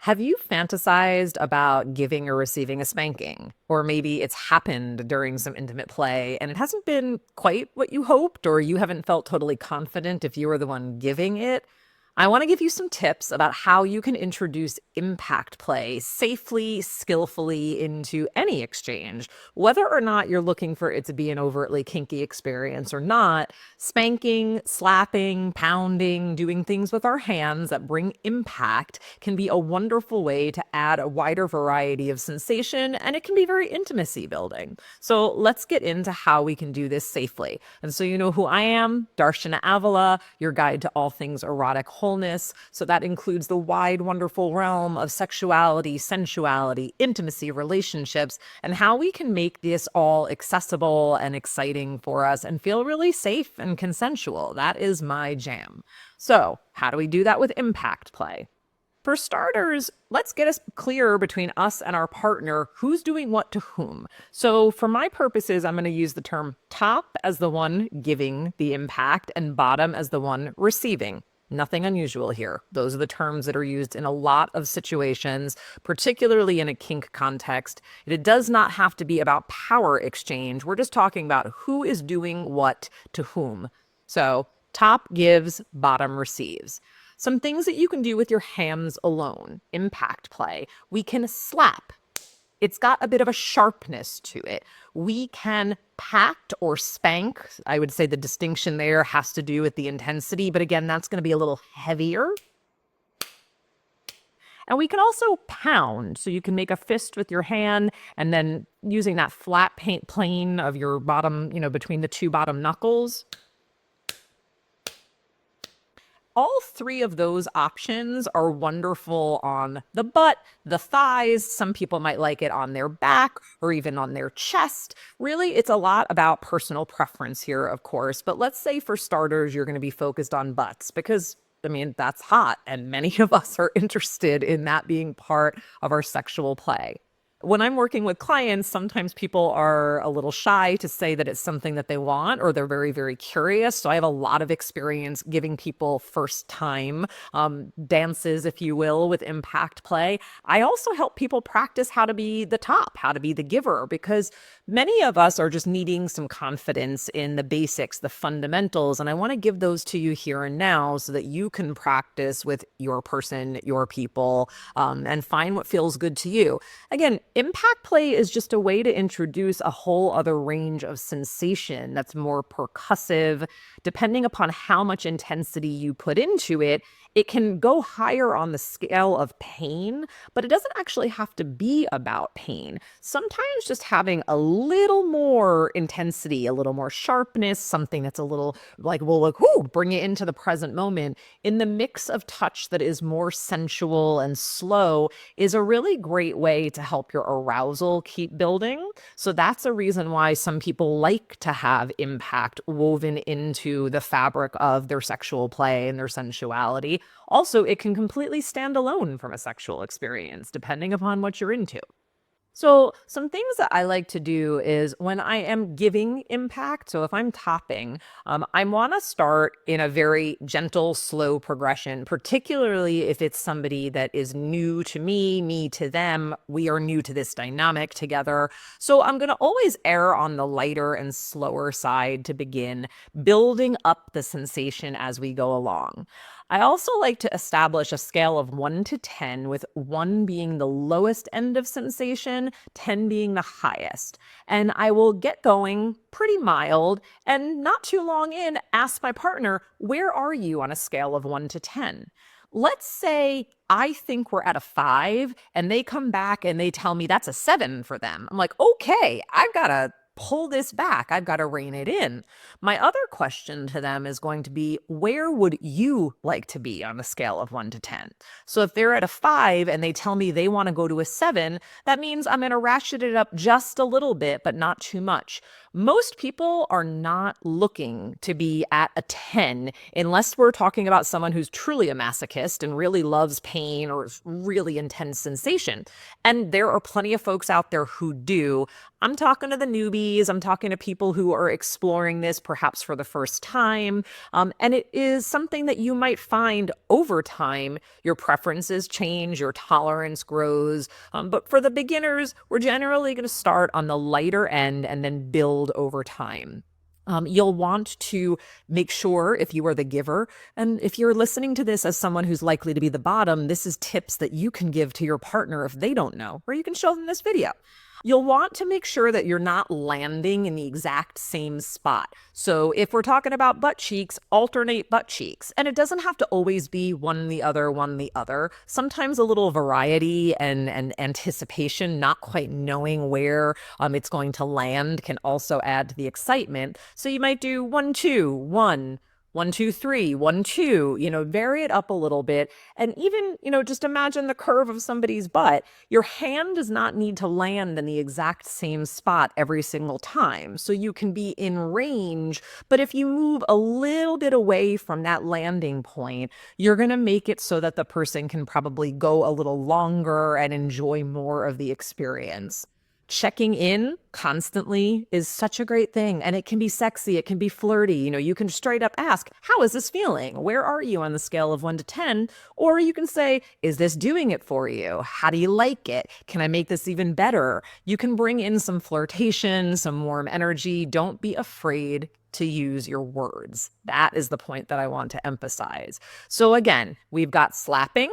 Have you fantasized about giving or receiving a spanking? Or maybe it's happened during some intimate play and it hasn't been quite what you hoped, or you haven't felt totally confident if you were the one giving it? I want to give you some tips about how you can introduce impact play safely, skillfully into any exchange. Whether or not you're looking for it to be an overtly kinky experience or not, spanking, slapping, pounding, doing things with our hands that bring impact can be a wonderful way to add a wider variety of sensation, and it can be very intimacy building. So let's get into how we can do this safely. And so you know who I am, Darshana Avila, your guide to all things erotic wholeness. So that includes the wide, wonderful realm of sexuality, sensuality, intimacy, relationships, and how we can make this all accessible and exciting for us and feel really safe and consensual. That is my jam. So, how do we do that with impact play? For starters, let's get us clear between us and our partner who's doing what to whom. So, for my purposes, I'm going to use the term top as the one giving the impact and bottom as the one receiving. Nothing unusual here. Those are the terms that are used in a lot of situations, particularly in a kink context. It does not have to be about power exchange. We're just talking about who is doing what to whom. So, top gives, bottom receives. Some things that you can do with your hands alone. Impact play. We can slap. It's got a bit of a sharpness to it. We can pat or spank. I would say the distinction there has to do with the intensity, but again, that's going to be a little heavier. And we can also pound. So you can make a fist with your hand and then using that flat paint plane of your bottom, between the two bottom knuckles. All three of those options are wonderful on the butt, the thighs. Some people might like it on their back or even on their chest. Really, it's a lot about personal preference here, of course. But let's say for starters, you're going to be focused on butts because that's hot, and many of us are interested in that being part of our sexual play. When I'm working with clients, sometimes people are a little shy to say that it's something that they want, or they're very, very curious. So I have a lot of experience giving people first time dances, if you will, with impact play. I also help people practice how to be the top, how to be the giver, because many of us are just needing some confidence in the basics, the fundamentals. And I want to give those to you here and now so that you can practice with your person, your people, and find what feels good to you. Again, impact play is just a way to introduce a whole other range of sensation that's more percussive. Depending upon how much intensity you put into it, it can go higher on the scale of pain, but it doesn't actually have to be about pain. Sometimes just having a little more intensity, a little more sharpness, something that's a little bring it into the present moment in the mix of touch that is more sensual and slow is a really great way to help your arousal keep building. So that's a reason why some people like to have impact woven into the fabric of their sexual play and their sensuality. Also, it can completely stand alone from a sexual experience, depending upon what you're into. So some things that I like to do is when I am giving impact, so if I'm topping, I want to start in a very gentle, slow progression, particularly if it's somebody that is new to me to them. We are new to this dynamic together. So I'm going to always err on the lighter and slower side to begin, building up the sensation as we go along. I also like to establish a scale of 1 to 10, with 1 being the lowest end of sensation, 10 being the highest. And I will get going pretty mild and not too long in, ask my partner, where are you on a scale of 1 to 10? Let's say I think we're at a 5 and they come back and they tell me that's a 7 for them. I'm like, okay, I've got to pull this back. I've got to rein it in. My other question to them is going to be, where would you like to be on a scale of 1 to 10? So if they're at a 5 and they tell me they want to go to a 7, that means I'm going to ratchet it up just a little bit, but not too much. Most people are not looking to be at a 10 unless we're talking about someone who's truly a masochist and really loves pain or really intense sensation. And there are plenty of folks out there who do. I'm talking to the newbies. I'm talking to people who are exploring this perhaps for the first time. And it is something that you might find over time. Your preferences change, your tolerance grows. But for the beginners, we're generally going to start on the lighter end and then build over time. You'll want to make sure if you are the giver, and if you're listening to this as someone who's likely to be the bottom, this is tips that you can give to your partner if they don't know, or you can show them this video. You'll want to make sure that you're not landing in the exact same spot. So if we're talking about butt cheeks, alternate butt cheeks. And it doesn't have to always be one the other, one the other. Sometimes a little variety and anticipation, not quite knowing where it's going to land, can also add to the excitement. So you might do 1, 2, 1. 1, 2, 3, 1, 2, vary it up a little bit. And even, just imagine the curve of somebody's butt. Your hand does not need to land in the exact same spot every single time. So you can be in range, but if you move a little bit away from that landing point, you're going to make it so that the person can probably go a little longer and enjoy more of the experience. Checking in constantly is such a great thing, and it can be sexy, it can be flirty. You can straight up ask, how is this feeling? Where are you on the scale of 1 to 10? Or you can say, is this doing it for you? How do you like it? Can I make this even better? You can bring in some flirtation, some warm energy. Don't be afraid to use your words. That is the point that I want to emphasize. So again, we've got slapping,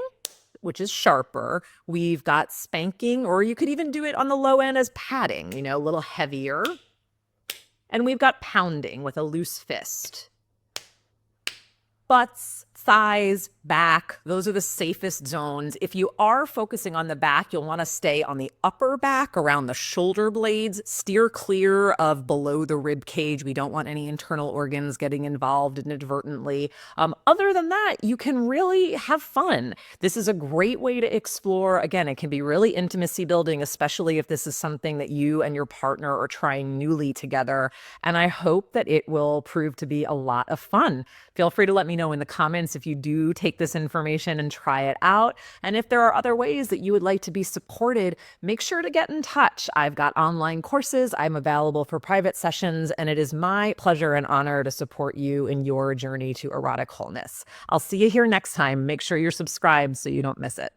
which is sharper. We've got spanking, or you could even do it on the low end as patting, a little heavier. And we've got pounding with a loose fist. Butts, thighs, back, those are the safest zones. If you are focusing on the back, you'll want to stay on the upper back around the shoulder blades. Steer clear of below the rib cage. We don't want any internal organs getting involved inadvertently. Other than that, you can really have fun. This is a great way to explore. Again, it can be really intimacy building, especially if this is something that you and your partner are trying newly together. And I hope that it will prove to be a lot of fun. Feel free to let me know in the comments if you do take this information and try it out. And if there are other ways that you would like to be supported, make sure to get in touch. I've got online courses. I'm available for private sessions, and it is my pleasure and honor to support you in your journey to erotic wholeness. I'll see you here next time. Make sure you're subscribed so you don't miss it.